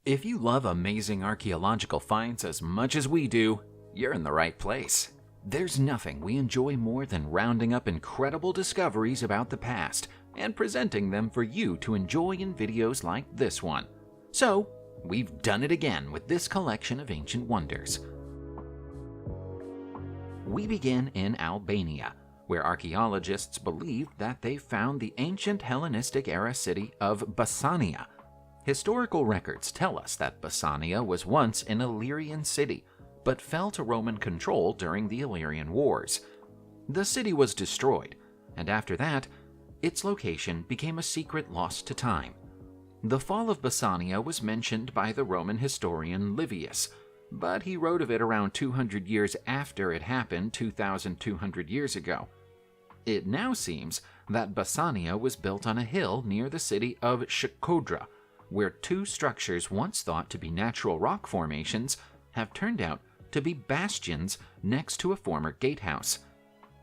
If you love amazing archaeological finds as much as we do, you're in the right place. There's nothing we enjoy more than rounding up incredible discoveries about the past and presenting them for you to enjoy in videos like this one. So, we've done it again with this collection of ancient wonders. We begin in Albania, where archaeologists believe that they found the ancient Hellenistic-era city of Basania. Historical records tell us that Basania was once an Illyrian city, but fell to Roman control during the Illyrian Wars. The city was destroyed, and after that, its location became a secret lost to time. The fall of Basania was mentioned by the Roman historian Livius, but he wrote of it around 200 years after it happened 2,200 years ago. It now seems that Basania was built on a hill near the city of Shkodra, where two structures once thought to be natural rock formations have turned out to be bastions next to a former gatehouse.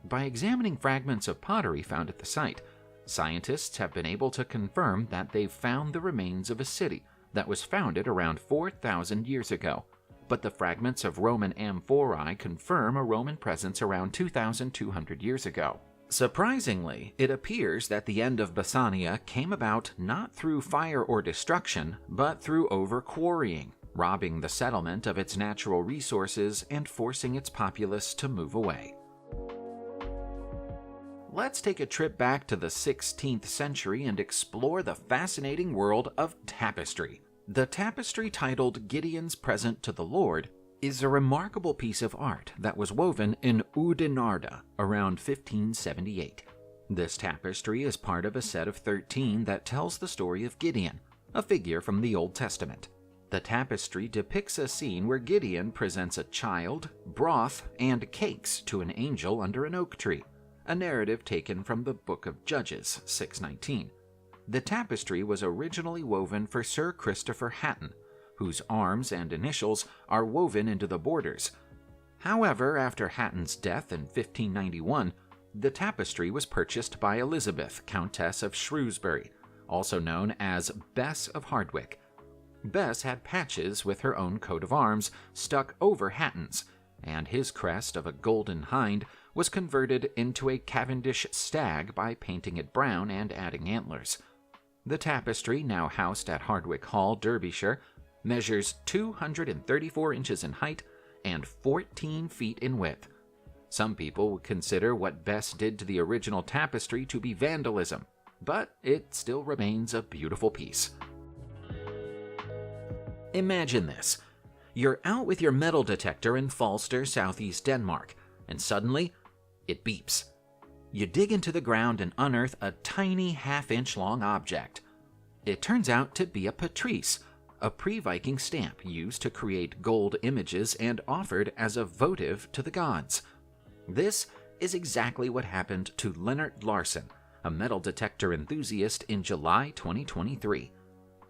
By examining fragments of pottery found at the site, scientists have been able to confirm that they've found the remains of a city that was founded around 4,000 years ago, but the fragments of Roman amphorae confirm a Roman presence around 2,200 years ago. Surprisingly, it appears that the end of Basania came about not through fire or destruction, but through over-quarrying, robbing the settlement of its natural resources and forcing its populace to move away. Let's take a trip back to the 16th century and explore the fascinating world of tapestry. The tapestry titled Gideon's Present to the Lord is a remarkable piece of art that was woven in Oudenarde around 1578. This tapestry is part of a set of 13 that tells the story of Gideon, a figure from the Old Testament. The tapestry depicts a scene where Gideon presents a child, broth, and cakes to an angel under an oak tree, a narrative taken from the Book of Judges 6:19. The tapestry was originally woven for Sir Christopher Hatton, whose arms and initials are woven into the borders. However, after Hatton's death in 1591, the tapestry was purchased by Elizabeth, Countess of Shrewsbury, also known as Bess of Hardwicke. Bess had patches with her own coat of arms stuck over Hatton's, and his crest of a golden hind was converted into a Cavendish stag by painting it brown and adding antlers. The tapestry, now housed at Hardwicke Hall, Derbyshire, measures 234 inches in height and 14 feet in width. Some people would consider what Bess did to the original tapestry to be vandalism, but it still remains a beautiful piece. Imagine this. You're out with your metal detector in Falster, southeast Denmark, and suddenly, it beeps. You dig into the ground and unearth a tiny half-inch long object. It turns out to be a patrice, a pre-Viking stamp used to create gold images and offered as a votive to the gods. This is exactly what happened to Leonard Larsen, a metal detector enthusiast, in July 2023.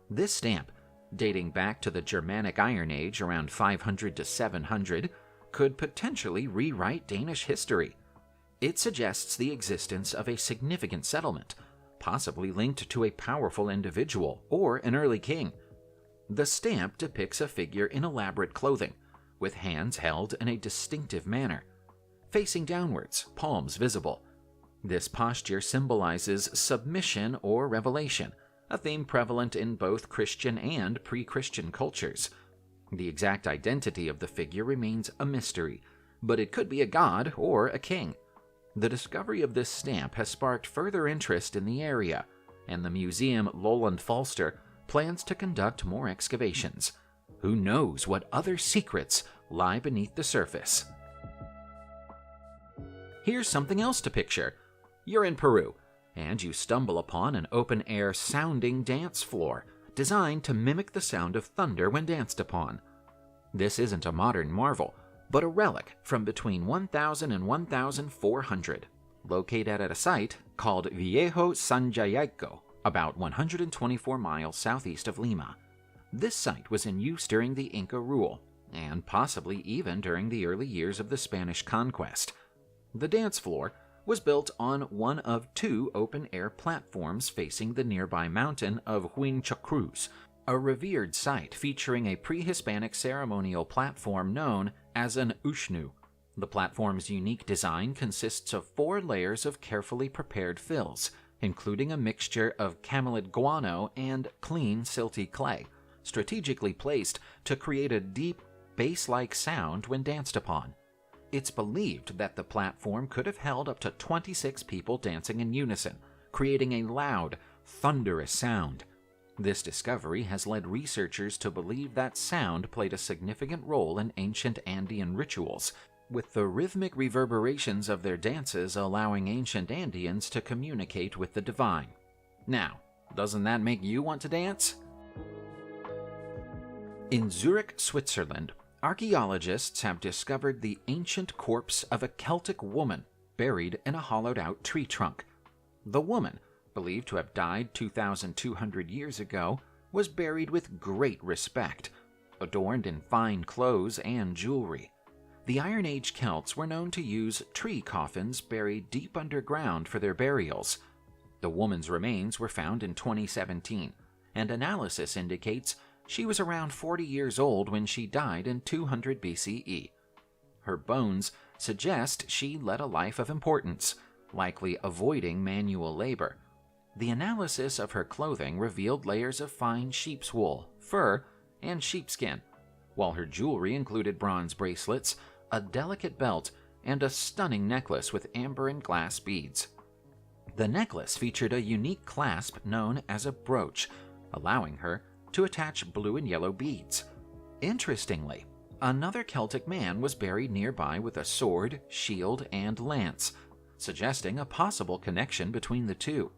This stamp, dating back to the Germanic Iron Age around 500 to 700, could potentially rewrite Danish history. It suggests the existence of a significant settlement, possibly linked to a powerful individual or an early king. The stamp depicts a figure in elaborate clothing, with hands held in a distinctive manner, facing downwards, palms visible. This posture symbolizes submission or revelation, a theme prevalent in both Christian and pre-Christian cultures. The exact identity of the figure remains a mystery, but it could be a god or a king. The discovery of this stamp has sparked further interest in the area, and the museum Lolland Falster plans to conduct more excavations. Who knows what other secrets lie beneath the surface? Here's something else to picture. You're in Peru, and you stumble upon an open-air sounding dance floor designed to mimic the sound of thunder when danced upon. This isn't a modern marvel, but a relic from between 1000 and 1400, located at a site called Viejo San Jacinto, about 124 miles southeast of Lima. This site was in use during the Inca rule, and possibly even during the early years of the Spanish conquest. The dance floor was built on one of two open-air platforms facing the nearby mountain of Huinchacruz, a revered site featuring a pre-Hispanic ceremonial platform known as an ushnu. The platform's unique design consists of 4 layers of carefully prepared fills, including a mixture of camelid guano and clean, silty clay, strategically placed to create a deep, bass-like sound when danced upon. It's believed that the platform could have held up to 26 people dancing in unison, creating a loud, thunderous sound. This discovery has led researchers to believe that sound played a significant role in ancient Andean rituals, with the rhythmic reverberations of their dances allowing ancient Andeans to communicate with the divine. Now, doesn't that make you want to dance? In Zurich, Switzerland, archaeologists have discovered the ancient corpse of a Celtic woman buried in a hollowed-out tree trunk. The woman, believed to have died 2,200 years ago, was buried with great respect, adorned in fine clothes and jewelry. The Iron Age Celts were known to use tree coffins buried deep underground for their burials. The woman's remains were found in 2017, and analysis indicates she was around 40 years old when she died in 200 BCE. Her bones suggest she led a life of importance, likely avoiding manual labor. The analysis of her clothing revealed layers of fine sheep's wool, fur, and sheepskin, while her jewelry included bronze bracelets, a delicate belt, and a stunning necklace with amber and glass beads. The necklace featured a unique clasp known as a brooch, allowing her to attach blue and yellow beads. Interestingly, another Celtic man was buried nearby with a sword, shield, and lance, suggesting a possible connection between the two.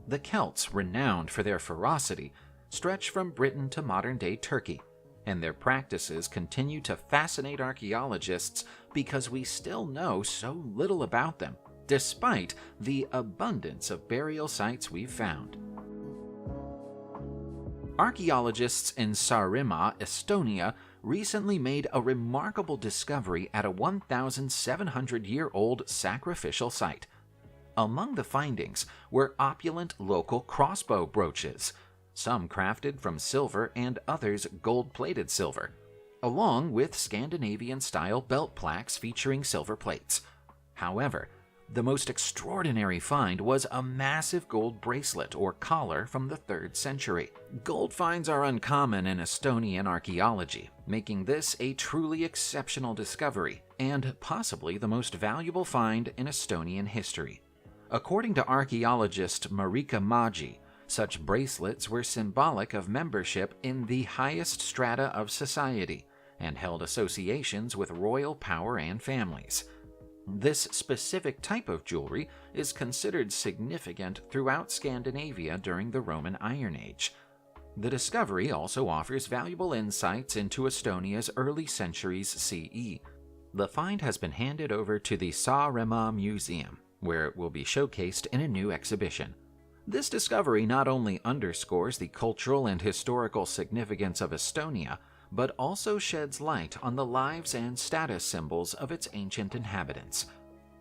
The Celts, renowned for their ferocity, stretch from Britain to modern-day Turkey, and their practices continue to fascinate archaeologists because we still know so little about them, despite the abundance of burial sites we've found. Archaeologists in Saaremaa, Estonia, recently made a remarkable discovery at a 1,700-year-old sacrificial site. Among the findings were opulent local crossbow brooches, some crafted from silver and others gold-plated silver, along with Scandinavian-style belt plaques featuring silver plates. However, the most extraordinary find was a massive gold bracelet or collar from the 3rd century. Gold finds are uncommon in Estonian archaeology, making this a truly exceptional discovery and possibly the most valuable find in Estonian history. According to archaeologist Marika Maji, such bracelets were symbolic of membership in the highest strata of society and held associations with royal power and families. This specific type of jewelry is considered significant throughout Scandinavia during the Roman Iron Age. The discovery also offers valuable insights into Estonia's early centuries CE. The find has been handed over to the Saaremaa Museum, where it will be showcased in a new exhibition. This discovery not only underscores the cultural and historical significance of Estonia, but also sheds light on the lives and status symbols of its ancient inhabitants.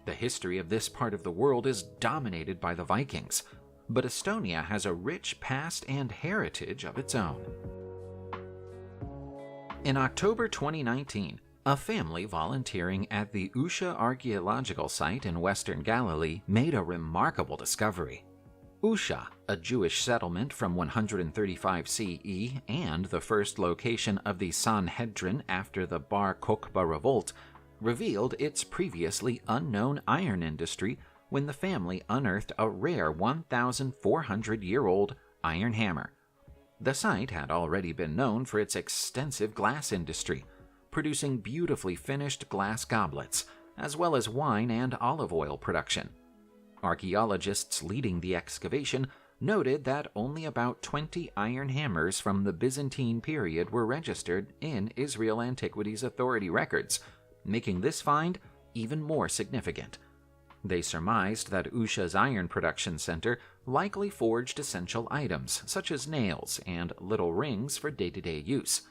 The history of this part of the world is dominated by the Vikings, but Estonia has a rich past and heritage of its own. In October 2019, a family volunteering at the Usha Archaeological site in Western Galilee made a remarkable discovery. Usha, a Jewish settlement from 135 CE and the first location of the Sanhedrin after the Bar Kokhba revolt, revealed its previously unknown iron industry when the family unearthed a rare 1,400-year-old iron hammer. The site had already been known for its extensive glass industry, producing beautifully finished glass goblets, as well as wine and olive oil production. Archaeologists leading the excavation noted that only about 20 iron hammers from the Byzantine period were registered in Israel Antiquities Authority records, making this find even more significant. They surmised that Usha's iron production center likely forged essential items such as nails and little rings for day-to-day use.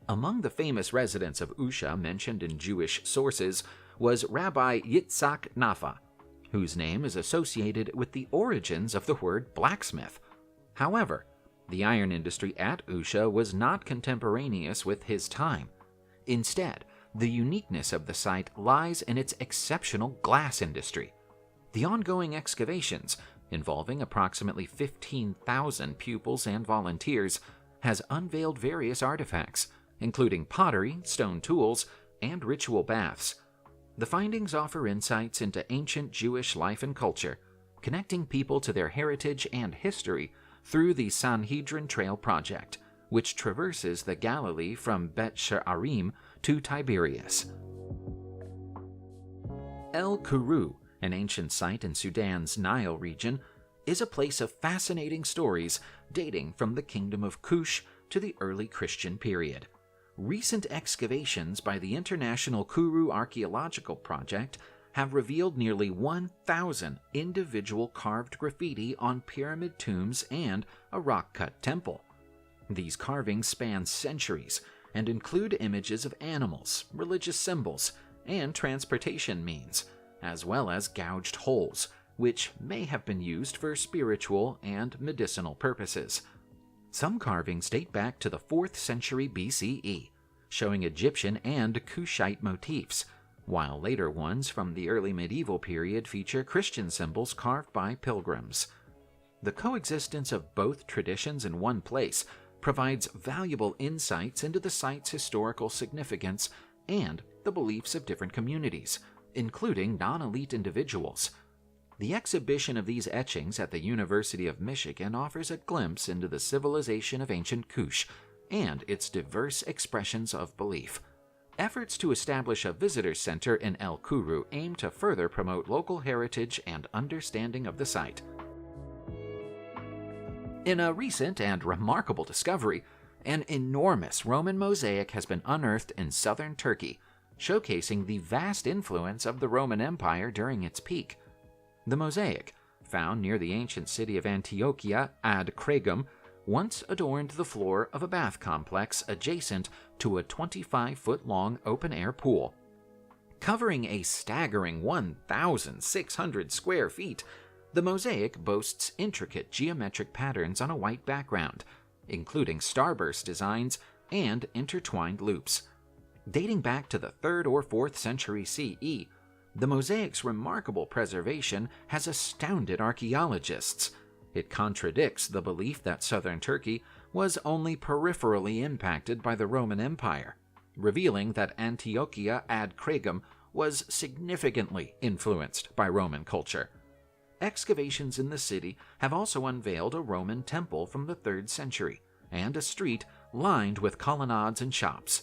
Among the famous residents of Usha mentioned in Jewish sources was Rabbi Yitzhak Nafa, whose name is associated with the origins of the word blacksmith. However, The iron industry at Usha was not contemporaneous with his time. Instead, the uniqueness of the site lies in its exceptional glass industry. The ongoing excavations, involving approximately 15,000 pupils and volunteers, has unveiled various artifacts, including pottery, stone tools, and ritual baths. The findings offer insights into ancient Jewish life and culture, connecting people to their heritage and history through the Sanhedrin Trail project, which traverses the Galilee from Bet She'arim to Tiberias. El Kuru, an ancient site in Sudan's Nile region, is a place of fascinating stories dating from the Kingdom of Kush to the early Christian period. Recent excavations by the International Kuru Archaeological Project have revealed nearly 1,000 individual carved graffiti on pyramid tombs and a rock-cut temple. These carvings span centuries and include images of animals, religious symbols, and transportation means, as well as gouged holes, which may have been used for spiritual and medicinal purposes. Some carvings date back to the 4th century BCE, showing Egyptian and Kushite motifs, while later ones from the early medieval period feature Christian symbols carved by pilgrims. The coexistence of both traditions in one place provides valuable insights into the site's historical significance and the beliefs of different communities, including non-elite individuals. The exhibition of these etchings at the University of Michigan offers a glimpse into the civilization of ancient Kush and its diverse expressions of belief. Efforts to establish a visitor center in El Kuru aim to further promote local heritage and understanding of the site. In a recent and remarkable discovery, an enormous Roman mosaic has been unearthed in southern Turkey, showcasing the vast influence of the Roman Empire during its peak. The mosaic, found near the ancient city of Antiochia ad Kregum, once adorned the floor of a bath complex adjacent to a 25-foot-long open-air pool. Covering a staggering 1,600 square feet, the mosaic boasts intricate geometric patterns on a white background, including starburst designs and intertwined loops. Dating back to the 3rd or 4th century CE, the mosaic's remarkable preservation has astounded archaeologists. It contradicts the belief that southern Turkey was only peripherally impacted by the Roman Empire, revealing that Antiochia ad Kregum was significantly influenced by Roman culture. Excavations in the city have also unveiled a Roman temple from the 3rd century and a street lined with colonnades and shops.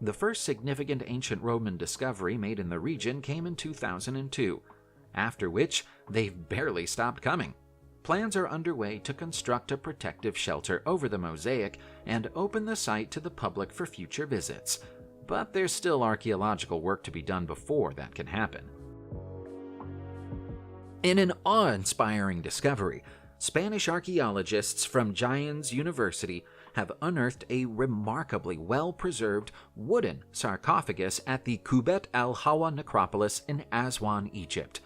The first significant ancient Roman discovery made in the region came in 2002, after which they've barely stopped coming. Plans are underway to construct a protective shelter over the mosaic and open the site to the public for future visits, but there's still archaeological work to be done before that can happen. In an awe-inspiring discovery, Spanish archaeologists from Jaen's University have unearthed a remarkably well-preserved wooden sarcophagus at the Kubet el-Hawa necropolis in Aswan, Egypt.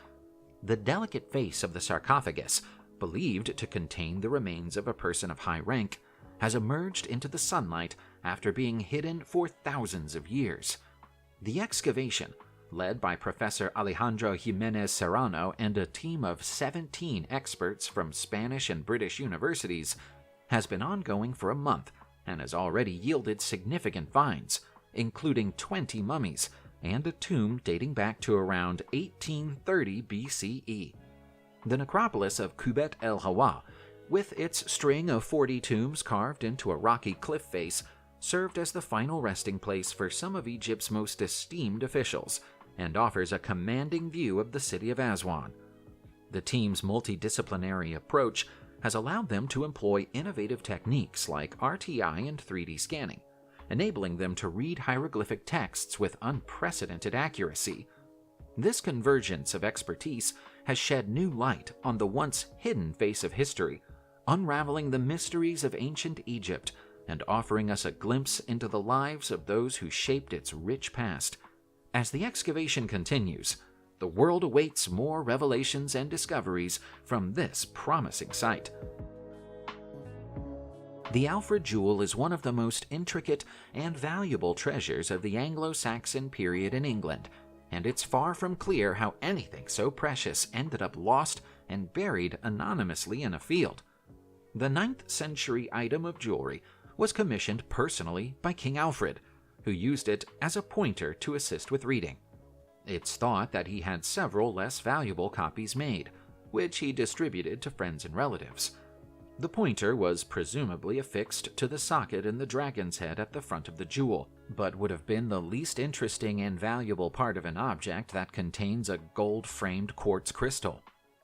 The delicate face of the sarcophagus, believed to contain the remains of a person of high rank, has emerged into the sunlight after being hidden for thousands of years. The excavation, led by Professor Alejandro Jimenez Serrano and a team of 17 experts from Spanish and British universities, has been ongoing for a month and has already yielded significant finds, including 20 mummies and a tomb dating back to around 1830 BCE. The necropolis of Kubet el-Hawa, with its string of 40 tombs carved into a rocky cliff face, served as the final resting place for some of Egypt's most esteemed officials, and offers a commanding view of the city of Aswan. The team's multidisciplinary approach has allowed them to employ innovative techniques like RTI and 3D scanning, enabling them to read hieroglyphic texts with unprecedented accuracy. This convergence of expertise has shed new light on the once hidden face of history, unraveling the mysteries of ancient Egypt and offering us a glimpse into the lives of those who shaped its rich past. As the excavation continues, the world awaits more revelations and discoveries from this promising site. The Alfred jewel is one of the most intricate and valuable treasures of the Anglo-Saxon period in England, and it's far from clear how anything so precious ended up lost and buried anonymously in a field. The 9th century item of jewelry was commissioned personally by King Alfred, who used it as a pointer to assist with reading. It's thought that he had several less valuable copies made, which he distributed to friends and relatives. The pointer was presumably affixed to the socket in the dragon's head at the front of the jewel, but would have been the least interesting and valuable part of an object that contains a gold-framed quartz crystal.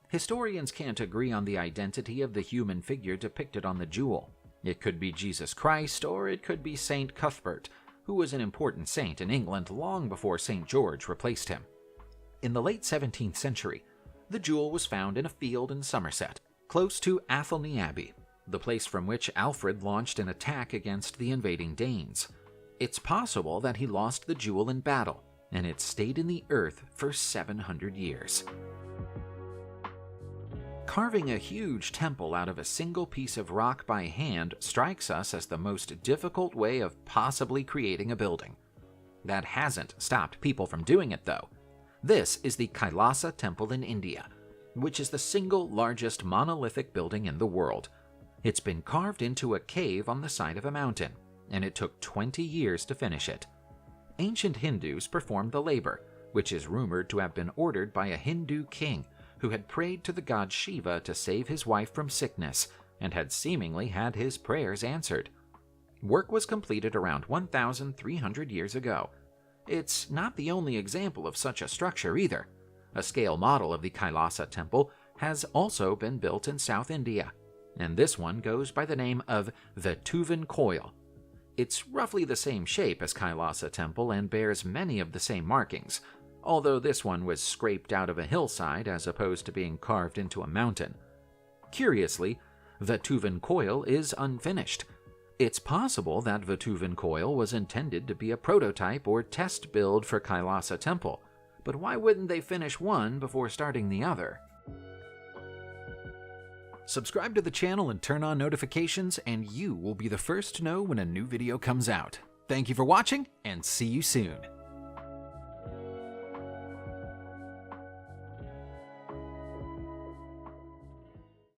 Historians can't agree on the identity of the human figure depicted on the jewel. It could be Jesus Christ, or it could be Saint Cuthbert, who was an important saint in England long before St. George replaced him. In the late 17th century, the jewel was found in a field in Somerset, close to Athelney Abbey, the place from which Alfred launched an attack against the invading Danes. It's possible that he lost the jewel in battle, and it stayed in the earth for 700 years. Carving a huge temple out of a single piece of rock by hand strikes us as the most difficult way of possibly creating a building. That hasn't stopped people from doing it, though. This is the Kailasa Temple in India, which is the single largest monolithic building in the world. It's been carved into a cave on the side of a mountain, and it took 20 years to finish it. Ancient Hindus performed the labor, which is rumored to have been ordered by a Hindu king who had prayed to the god Shiva to save his wife from sickness and had seemingly had his prayers answered. Work was completed around 1,300 years ago. It's not the only example of such a structure either. A scale model of the Kailasa Temple has also been built in South India, and this one goes by the name of Vetuvan Koil. It's roughly the same shape as Kailasa Temple and bears many of the same markings, although this one was scraped out of a hillside as opposed to being carved into a mountain. Curiously, Vetuvan Koil is unfinished. It's possible that Vetuvan Koil was intended to be a prototype or test build for Kailasa Temple, but why wouldn't they finish one before starting the other? Subscribe to the channel and turn on notifications, and you will be the first to know when a new video comes out. Thank you for watching, and see you soon.